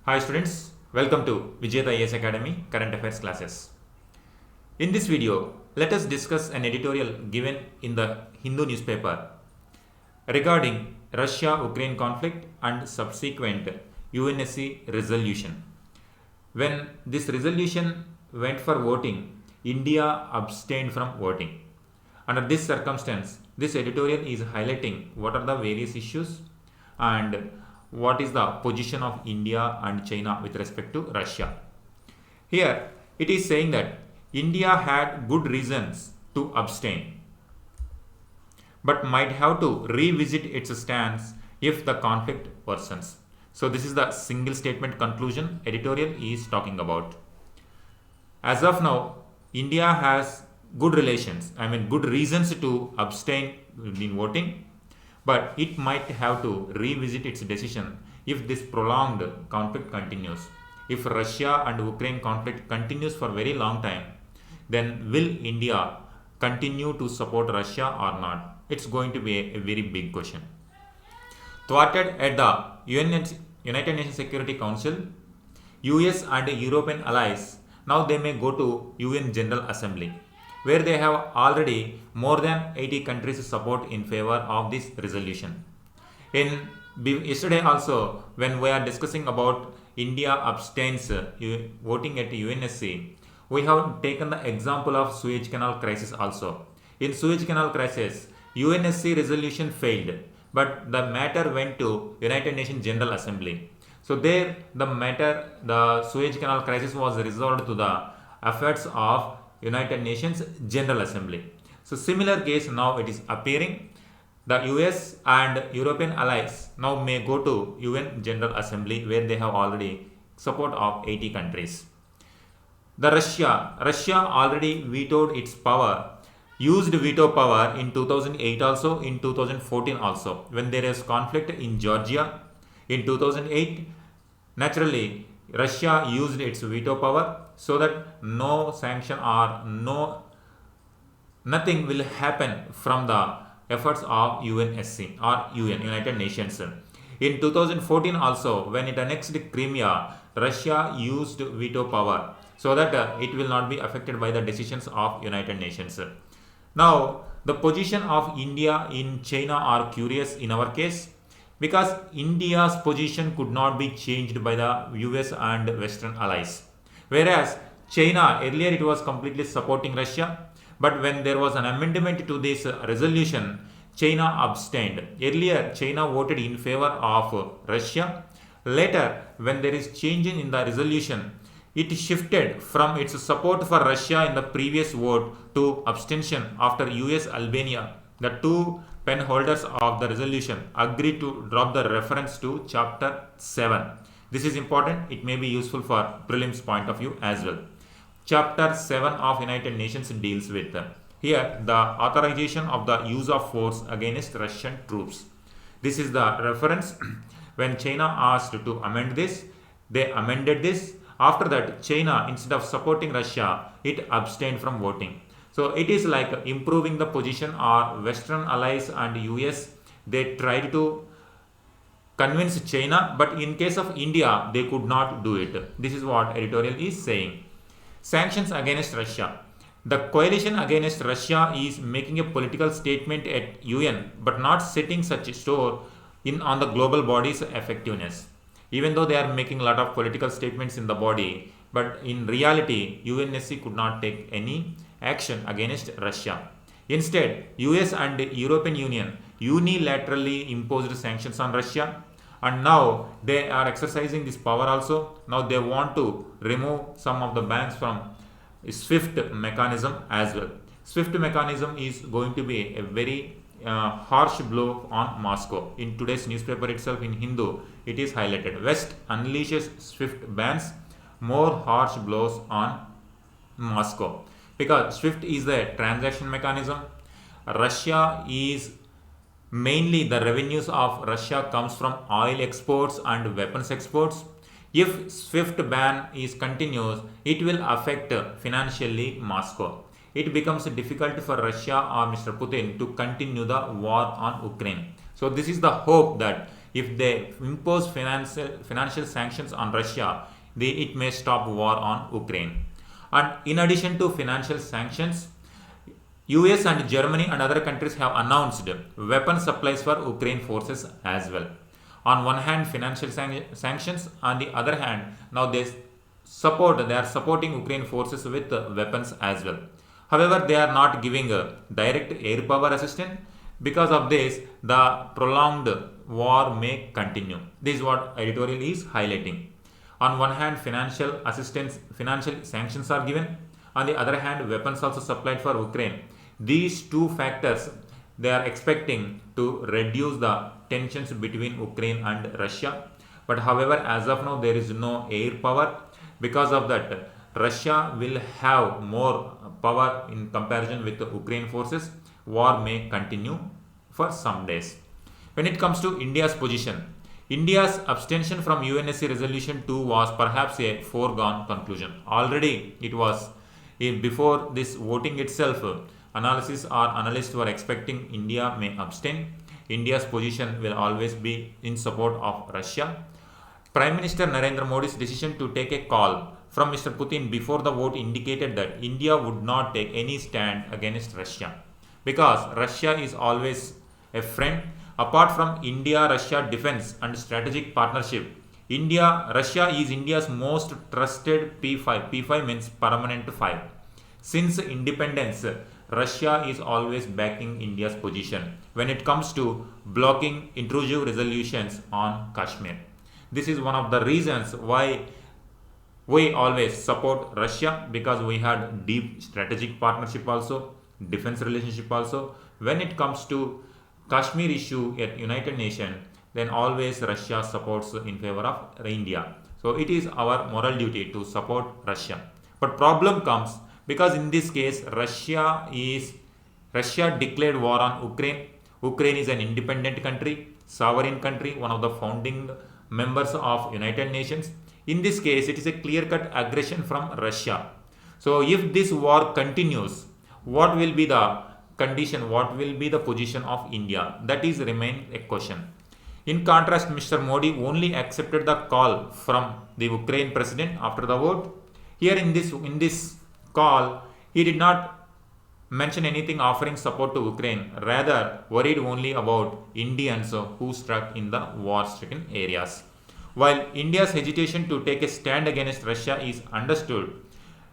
Hi students, welcome to Vijayata IAS Academy Current Affairs classes. In this video, let us discuss an editorial given in the Hindu newspaper regarding Russia-Ukraine conflict and subsequent UNSC resolution. When this resolution went for voting, India abstained from voting. Under this circumstance, this editorial is highlighting what are the various issues and what is the position of India and China with respect to Russia. Here it is saying that India had good reasons to abstain, but might have to revisit its stance if the conflict worsens. So this is the single statement conclusion editorial is talking about. As of now, India has good reasons to abstain in voting, but it might have to revisit its decision if this prolonged conflict continues. If Russia and Ukraine conflict continues for a very long time, then will India continue to support Russia or not? It's going to be a very big question. Thwarted at the United Nations Security Council, US and European allies, now they may go to UN General Assembly, where they have already more than 80 countries support in favor of this resolution. Yesterday also, when we are discussing about India abstains voting at UNSC, we have taken the example of Suez Canal crisis also. In Suez Canal crisis, UNSC resolution failed, but the matter went to United Nations General Assembly. So there the Suez Canal crisis was resolved to the efforts of United Nations General Assembly. So similar case now it is appearing. The US and European allies now may go to UN General Assembly, where they have already support of 80 countries. The Russia already vetoed its power, used veto power in 2008 also, in 2014 also, when there is conflict in Georgia. In 2008, naturally, Russia used its veto power so that no sanction or nothing will happen from the efforts of UNSC or UN, United Nations. In 2014 also, when it annexed Crimea, Russia used veto power so that it will not be affected by the decisions of United Nations. Now, the position of India in China are curious in our case, because India's position could not be changed by the US and Western allies. Whereas China, earlier it was completely supporting Russia, but when there was an amendment to this resolution, China abstained. Earlier, China voted in favor of Russia. Later, when there is change in the resolution, it shifted from its support for Russia in the previous vote to abstention after US Albania. The two pen holders of the resolution agreed to drop the reference to chapter 7. This is important. It may be useful for prelims point of view as well. Chapter 7 of United Nations deals with here the authorization of the use of force against Russian troops. This is the reference. When China asked to amend this, they amended this. After that, China, instead of supporting Russia, it abstained from voting. So it is like improving the position. Our Western allies and US, they tried to convince China, but in case of India, they could not do it. This is what editorial is saying. Sanctions against Russia. The coalition against Russia is making a political statement at UN, but not setting such a store on the global body's effectiveness. Even though they are making a lot of political statements in the body, but in reality, UNSC could not take any action against Russia. Instead, US and European Union unilaterally imposed sanctions on Russia, and now they are exercising this power also. Now they want to remove some of the bans from SWIFT mechanism as well. SWIFT mechanism is going to be a very harsh blow on Moscow. In today's newspaper itself, in Hindu, it is highlighted. West unleashes SWIFT bans, more harsh blows on Moscow. Because SWIFT is the transaction mechanism. Russia is mainly the revenues of Russia comes from oil exports and weapons exports. If SWIFT ban is continuous, it will affect financially Moscow. It becomes difficult for Russia or Mr. Putin to continue the war on Ukraine. So this is the hope that if they impose financial sanctions on Russia, it may stop war on Ukraine. And in addition to financial sanctions, US and Germany and other countries have announced weapon supplies for Ukraine forces as well. On one hand, financial sanctions, on the other hand, now they are supporting Ukraine forces with weapons as well. However, they are not giving direct air power assistance. Because of this, the prolonged war may continue. This is what editorial is highlighting. On one hand, financial assistance, financial sanctions are given. On the other hand, weapons also supplied for Ukraine. These two factors, they are expecting to reduce the tensions between Ukraine and Russia. But however, as of now, there is no air power. Because of that, Russia will have more power in comparison with the Ukraine forces. War may continue for some days. When it comes to India's position, India's abstention from UNSC Resolution 2 was perhaps a foregone conclusion. Already it was, before this voting itself, analysis or analysts were expecting India may abstain. India's position will always be in support of Russia. Prime Minister Narendra Modi's decision to take a call from Mr. Putin before the vote indicated that India would not take any stand against Russia, because Russia is always a friend. Apart from India-Russia defense and strategic partnership, Russia is India's most trusted P5. P5 means permanent 5. Since independence, Russia is always backing India's position when it comes to blocking intrusive resolutions on Kashmir. This is one of the reasons why we always support Russia, because we had deep strategic partnership also, defense relationship also. When it comes to Kashmir issue at United Nations, then always Russia supports in favor of India. So it is our moral duty to support Russia. But problem comes because in this case Russia declared war on Ukraine. Ukraine is an independent country, sovereign country, one of the founding members of United Nations. In this case, it is a clear-cut aggression from Russia. So if this war continues, what will be the condition, what will be the position of India? That is remain a question. In contrast, Mr. Modi only accepted the call from the Ukraine president after the vote. Here in this call, he did not mention anything offering support to Ukraine, rather worried only about Indians who struck in the war-stricken areas. While India's hesitation to take a stand against Russia is understood,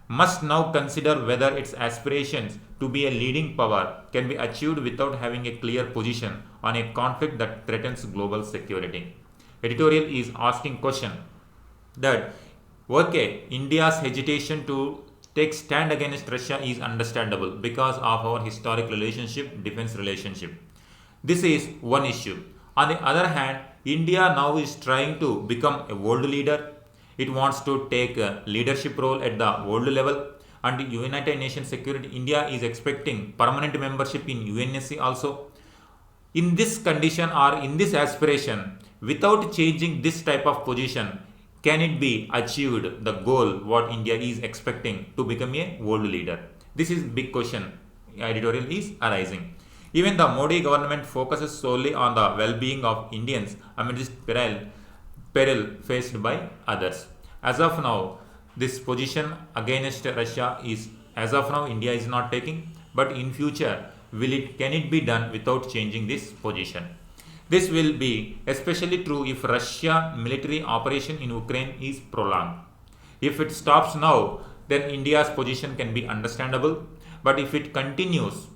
must now consider whether its aspirations to be a leading power can be achieved without having a clear position on a conflict that threatens global security. Editorial is asking question that, okay, India's hesitation to take stand against Russia is understandable because of our historic relationship, defense relationship. This is one issue. On the other hand, India now is trying to become a world leader. It wants to take a leadership role at the world level, and United Nations Security. India is expecting permanent membership in UNSC also. In this condition or in this aspiration, without changing this type of position, can it be achieved, the goal what India is expecting to become a world leader? This is big question editorial is arising. Even the Modi government focuses solely on the well-being of Indians amid this peril faced by others. As of now, this position against Russia is, as of now, India is not taking, but in future, can it be done without changing this position? This will be especially true if Russia military operation in Ukraine is prolonged. If it stops now, then India's position can be understandable, but if it continues,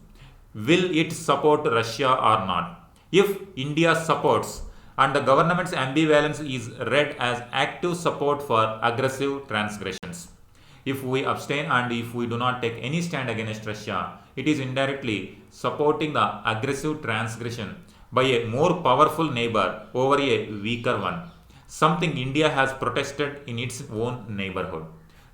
will it support Russia or not? If India supports, and the government's ambivalence is read as active support for aggressive transgressions. If we abstain and if we do not take any stand against Russia, it is indirectly supporting the aggressive transgression by a more powerful neighbor over a weaker one, something India has protested in its own neighborhood.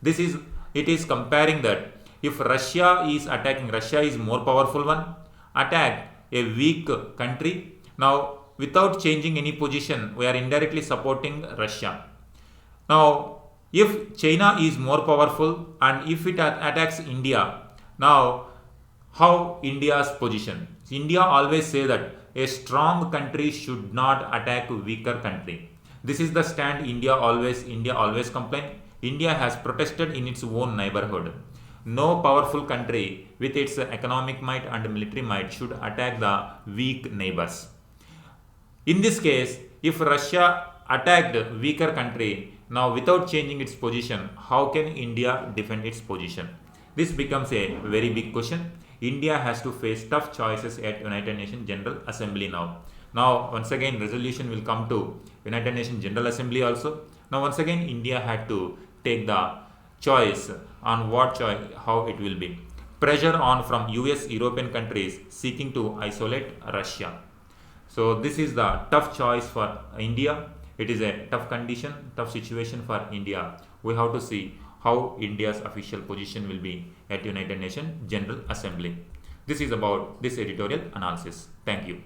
It is comparing that if Russia is attacking, Russia is more powerful one, attack a weak country. Now, without changing any position, we are indirectly supporting Russia. Now, if China is more powerful and if it attacks India, now how India's position? India always say that a strong country should not attack a weaker country. This is the stand India always complain. India has protested in its own neighborhood. No powerful country with its economic might and military might should attack the weak neighbors. In this case, if Russia attacked weaker country now without changing its position, how can India defend its position? This becomes a very big question. India has to face tough choices at United Nations General Assembly now. Now once again resolution will come to United Nations General Assembly also. Now once again India had to take the choice on what choice, how it will be. Pressure on from US, European countries seeking to isolate Russia. So this is the tough choice for India. It is a tough condition, tough situation for India. We have to see how India's official position will be at United Nations General Assembly. This is about this editorial analysis. Thank you.